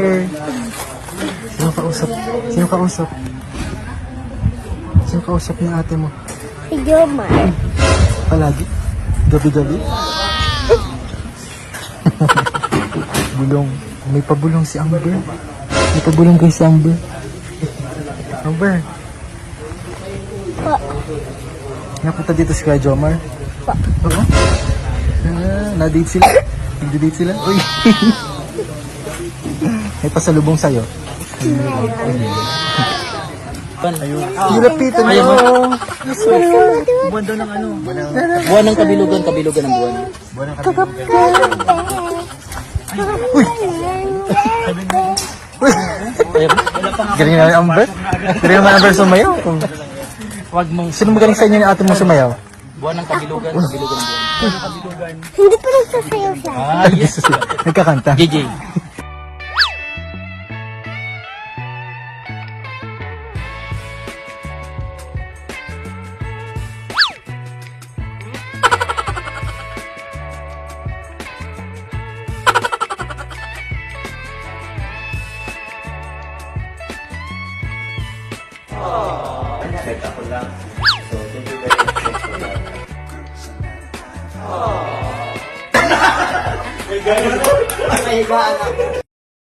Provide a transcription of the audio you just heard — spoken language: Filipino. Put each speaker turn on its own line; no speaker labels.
Amber. Sino kausap? Sino kausap? Sino kausap ni ate mo?
Si Jomar.
Palagi? Gabi-gabi? Bulong. May pabulong si Amber. May pabulong kay si Amber. Amber.
Po.
Napunta dito si Kuya Jomar.
Po.
Oo. Na-date sila. Nag-date sila. Uy. May pasalubong sa'yo.
Ayun.
Nilapitan mo.
Buwan daw ng ano? Buwan ng kabilugan, kabilugan ng buwan.
Galing na Amber. Galing naman Amber sumayaw.
Wag mong
Sino magaling sa inyo ni ate mo sumayaw?
buwan ng kabilugan, kabilugan ng buwan.
Hindi pa nagsasayaw siya.
Ah, yes.
Nagkakanta.
JJ.
May gano'n.